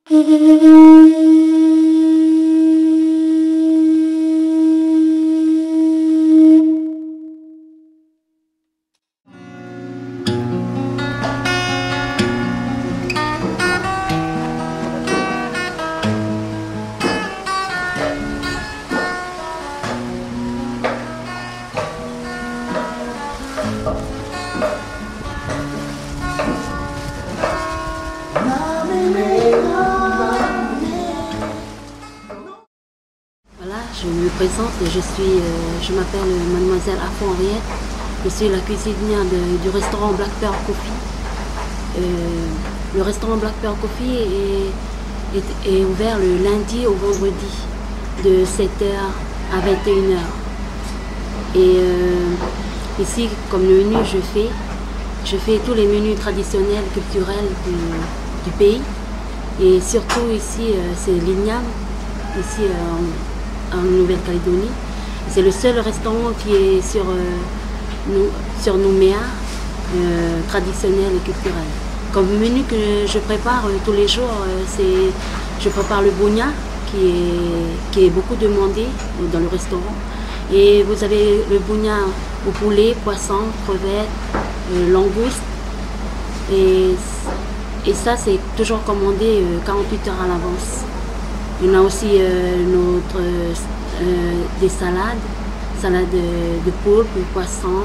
Je me présente, je m'appelle Mademoiselle Afro Henriette, je suis la cuisinière du restaurant Black Pearl Coffee. Le restaurant Black Pearl Coffee est ouvert le lundi au vendredi de 7h à 21h. Et ici, comme le menu, je fais tous les menus traditionnels, culturels du pays. Et surtout ici, c'est l'igname, ici en Nouvelle-Calédonie. C'est le seul restaurant qui est sur Nouméa, traditionnel et culturel. Comme menu que je prépare tous les jours, je prépare le bougna qui est beaucoup demandé dans le restaurant. Et vous avez le bougna au poulet, poisson, crevettes, langoustes. Et ça, c'est toujours commandé 48 heures à l'avance. On a aussi des salades de poulpe, de poisson.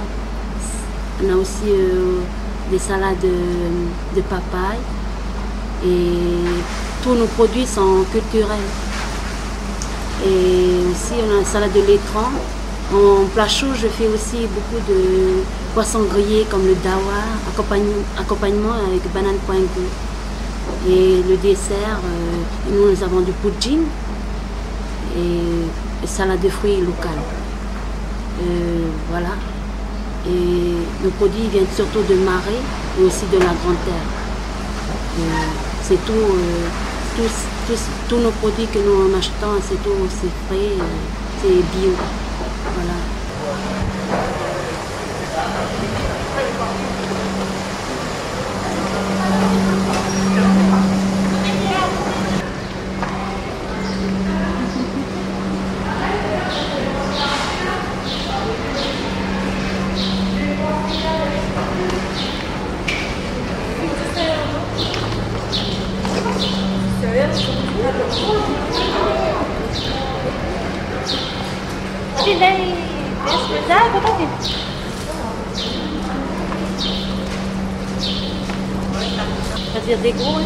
On a aussi des salades de papaye. Et tous nos produits sont culturels. Et aussi, on a une salade de laitron. En plat chaud, je fais aussi beaucoup de poissons grillés comme le dawa, accompagnement avec banane poingue. Et le dessert, nous avons du poutine et salade de fruits locale. Voilà. Et nos produits viennent surtout de Marais et aussi de la Grande Terre. C'est tous nos produits que nous achetons, c'est frais, c'est bio. Voilà. C'est-à-dire des gros.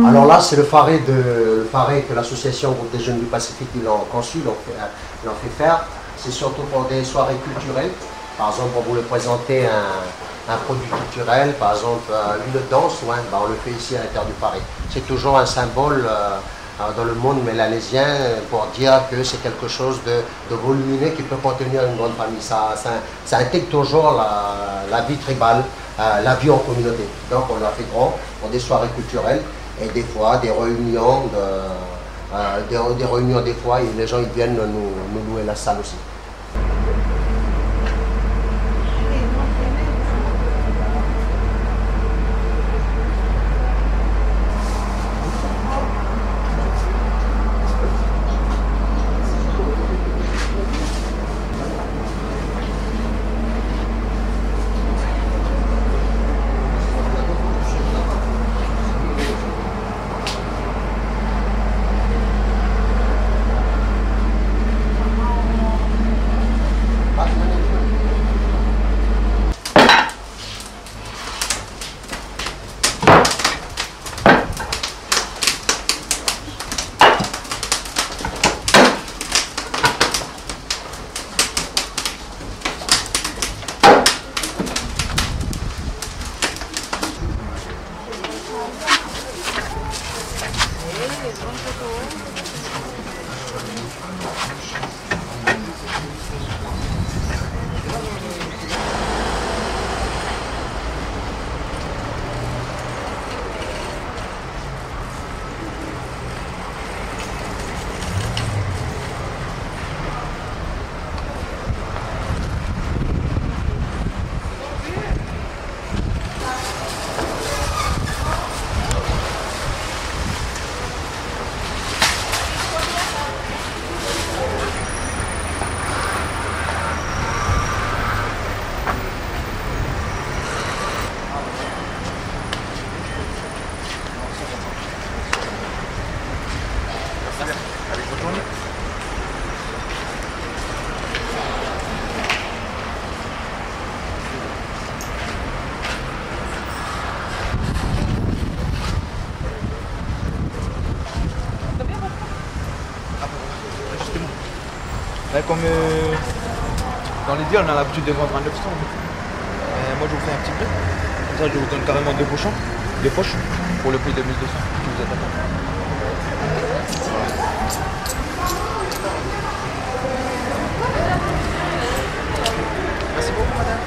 Alors là, c'est le faré que l'association Groupe des Jeunes du Pacifique ils l'ont conçu, l'ont fait faire. C'est surtout pour des soirées culturelles. Par exemple, pour vous le présenter un produit culturel, par exemple une danse, ouais, bah on le fait ici à l'intérieur du faré. C'est toujours un symbole dans le monde mélanésien pour dire que c'est quelque chose de volumineux qui peut contenir une grande famille. Ça intègre toujours la vie tribale, la vie en communauté. Donc on l'a fait grand pour des soirées culturelles et des fois des réunions, des fois et les gens ils viennent nous louer la salle aussi. Comme dans les deals, on a l'habitude de vendre à 900. Moi, je vous fais un petit prix. Comme ça, je vous donne carrément deux poches pour le prix de 1200. Si vous êtes d'accord. Merci beaucoup, madame.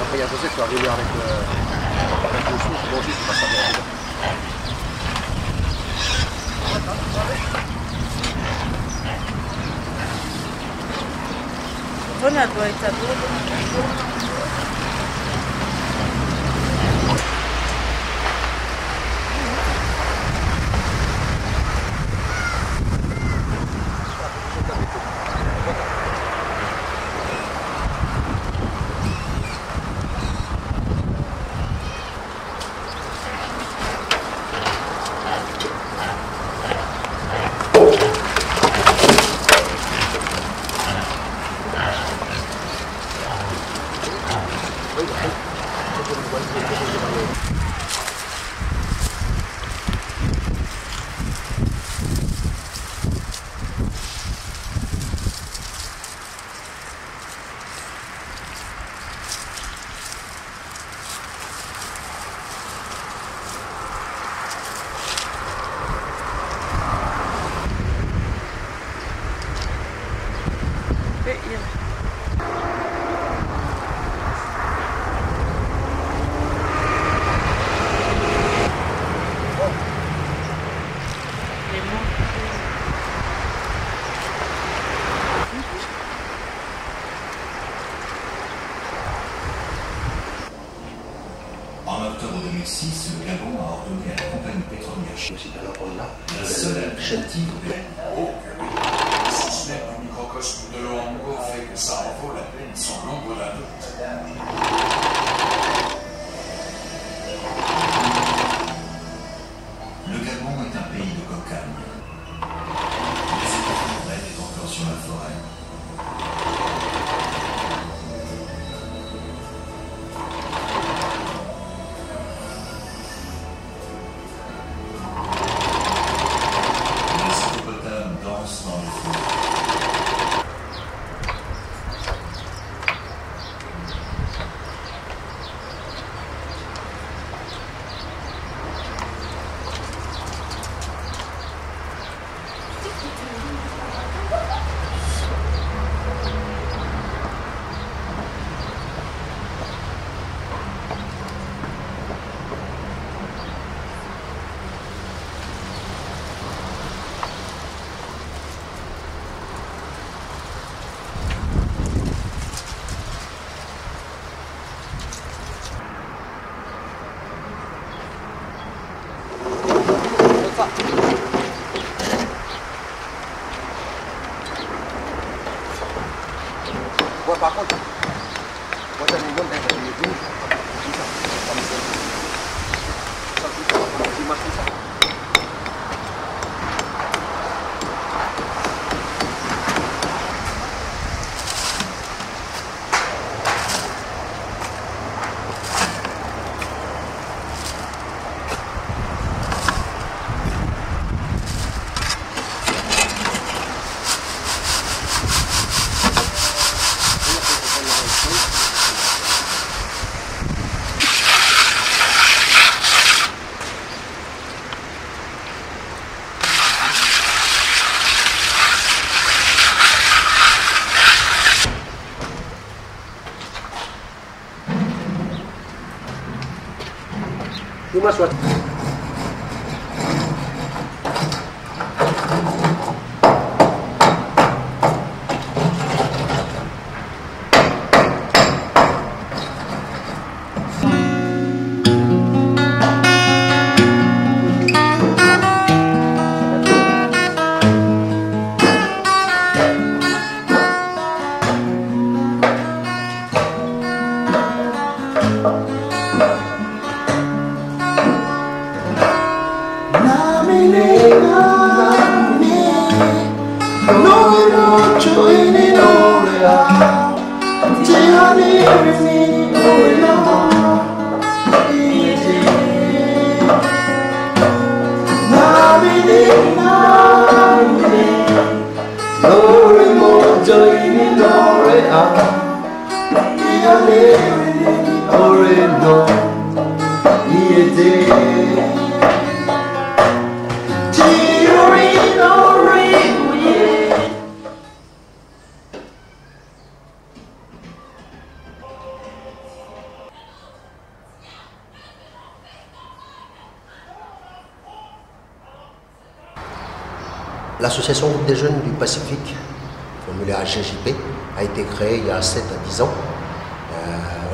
Après, il y a José qui va venir avec le sou, bon, aussi, c'est pas ça bien. Bona doit être à bout. En octobre 2006, le Gabon a ordonné à la compagnie pétrolière la seule alternative Si ce n'est que le microcosme de l'Oango fait que ça en vaut la peine sans l'ombre d'un doute. Le Gabon est un pays de cocagne. Les États-Unis est encore sur la forêt. Les hippopotames dansent dans le feu. Je m'assois. L'association Groupe des Jeunes du Pacifique, formulée AGJP, a été créée il y a 7 à 10 ans.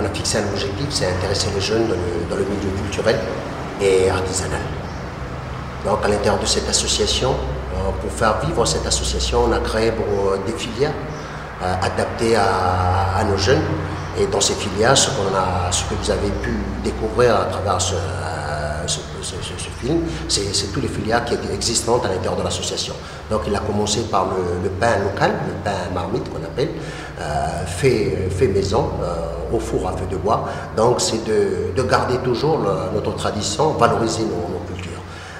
On a fixé un objectif, c'est intéresser les jeunes dans le milieu culturel et artisanal. Donc à l'intérieur de cette association, pour faire vivre cette association, on a créé des filières adaptées à nos jeunes. Et dans ces filières, ce que vous avez pu découvrir à travers ce film, c'est toutes les filières qui existent à l'intérieur de l'association. Donc il a commencé par le pain local, le pain marmite qu'on appelle, fait maison, au four à feu de bois. Donc c'est de garder toujours notre tradition, valoriser nos cultures.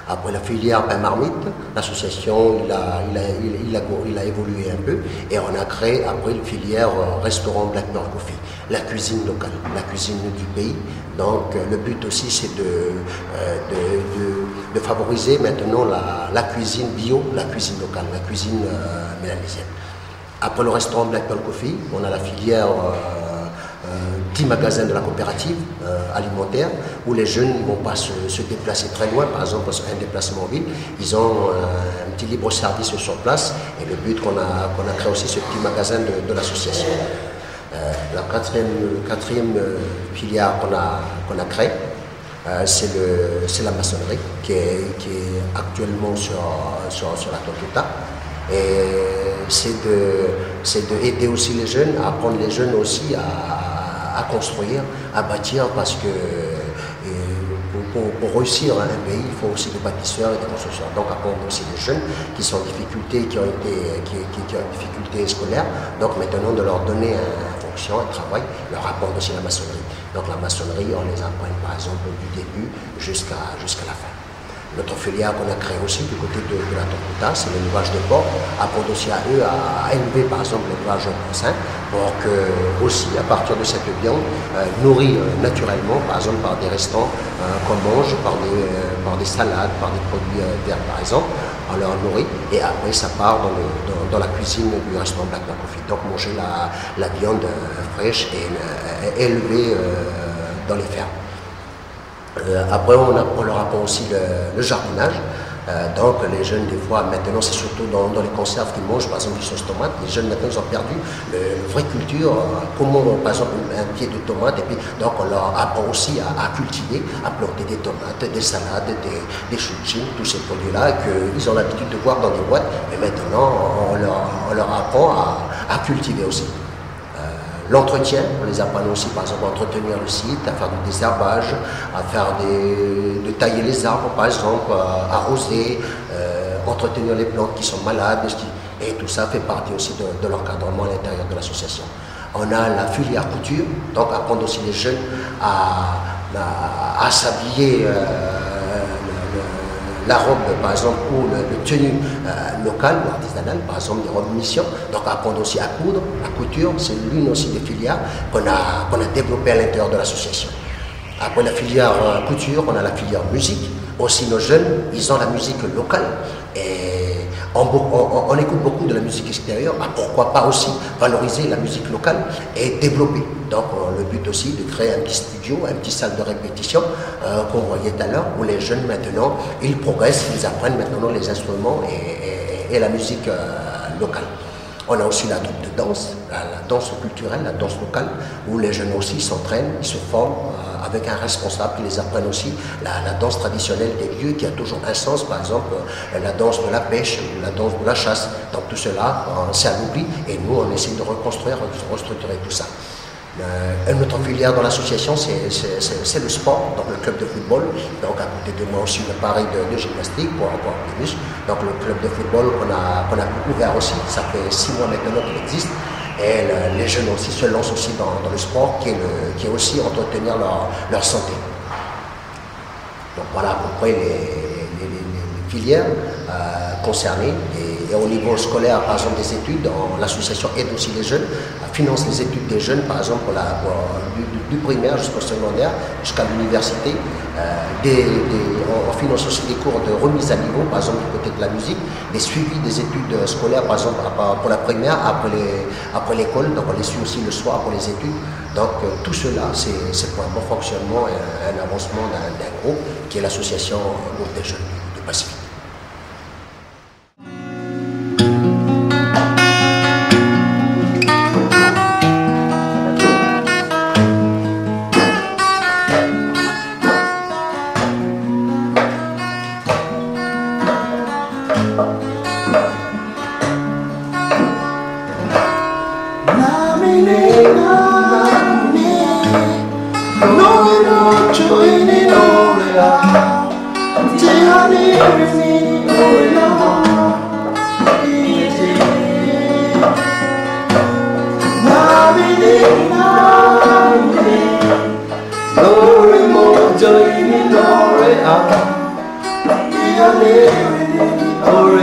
Après la filière pain marmite, l'association il a évolué un peu et on a créé après une filière restaurant Black Pearl Coffee, la cuisine locale, la cuisine du pays. Donc le but aussi c'est de favoriser maintenant la cuisine bio, la cuisine locale, la cuisine mélanésienne. Après le restaurant Black Pearl Coffee, on a la filière petits magasins de la coopérative alimentaire où les jeunes ne vont pas se déplacer très loin, par exemple parce qu'un déplacement en ville, ils ont un petit libre service sur place et le but qu'on a créé aussi ce petit magasin de l'association. La quatrième filière qu'on a créée, c'est la maçonnerie qui est actuellement sur la Toyota. Et c'est d'aider aussi les jeunes, à apprendre les jeunes aussi à construire, à bâtir, parce que pour réussir un pays, il faut aussi des bâtisseurs et des constructeurs. Donc apprendre aussi les jeunes qui sont en difficulté, qui ont une difficulté scolaire, donc maintenant de leur donner une fonction, un travail, leur apprendre aussi la maçonnerie. Donc la maçonnerie, on les apprend par exemple du début jusqu'à la fin. Notre filière qu'on a créée aussi du côté de la Toyota, c'est l'élevage de porc, apprendre aussi à eux à élever par exemple l'élevage porcin pour que aussi à partir de cette viande nourrie naturellement, par exemple par des restants qu'on mange, par des salades, par des produits verts par exemple, on leur nourrit et après ça part dans la cuisine du restaurant Black Pearl Coffee. Donc manger la viande fraîche et élevée dans les fermes. Après, on leur apprend aussi le jardinage. Donc, les jeunes, des fois, maintenant, c'est surtout dans les conserves qu'ils mangent, par exemple, les sauces tomates. Les jeunes, maintenant, ils ont perdu la vraie culture, comment, par exemple, un pied de tomate. Et puis, donc, on leur apprend aussi à cultiver, à planter des tomates, des salades, des chouchines, tous ces produits-là qu'ils ont l'habitude de voir dans les boîtes. Mais maintenant, on leur apprend à cultiver aussi. L'entretien, on les apprend aussi par exemple à entretenir le site, à faire du désherbage, de tailler les arbres par exemple, à arroser, entretenir les plantes qui sont malades, et tout ça fait partie aussi de l'encadrement à l'intérieur de l'association. On a la filière couture, donc apprendre aussi les jeunes à s'habiller la robe, par exemple, ou le tenue local ou artisanal, par exemple des robes mission. Donc apprendre aussi à coudre, la couture, c'est l'une aussi des filières qu'on a développées à l'intérieur de l'association. Après la filière couture, on a la filière musique. Aussi nos jeunes, ils ont la musique locale et on écoute beaucoup de la musique extérieure. Pourquoi pas aussi valoriser la musique locale et développer. Donc le but aussi de créer un petit studio, une petite salle de répétition qu'on voyait tout à l'heure, où les jeunes maintenant, ils progressent, ils apprennent maintenant les instruments et la musique locale. On a aussi la troupe de danse, la danse culturelle, la danse locale, où les jeunes aussi s'entraînent, ils se forment avec un responsable qui les apprenne aussi la danse traditionnelle des lieux qui a toujours un sens, par exemple la danse de la pêche, la danse de la chasse. Donc tout cela, c'est à l'oubli et nous on essaie de reconstruire, de restructurer tout ça. Une autre filière dans l'association, c'est le sport, donc le club de football. Donc à côté de moi aussi, l'appareil de gymnastique pour avoir des muscles. Donc le club de football qu'on a ouvert aussi, ça fait 6 mois maintenant qu'il existe. Et les jeunes aussi se lancent aussi dans le sport qui est aussi entretenir leur santé. Donc voilà à peu près les filières concernées. Et au niveau scolaire, par exemple, des études, l'association aide aussi les jeunes, finance les études des jeunes, par exemple, du primaire jusqu'au secondaire, jusqu'à l'université. On finance aussi des cours de remise à niveau, par exemple, du côté de la musique, des suivis des études scolaires, par exemple, pour la primaire, après l'école, donc on les suit aussi le soir pour les études. Donc tout cela, c'est pour un bon fonctionnement et un avancement d'un groupe qui est l'association des jeunes du Pacifique. Oh,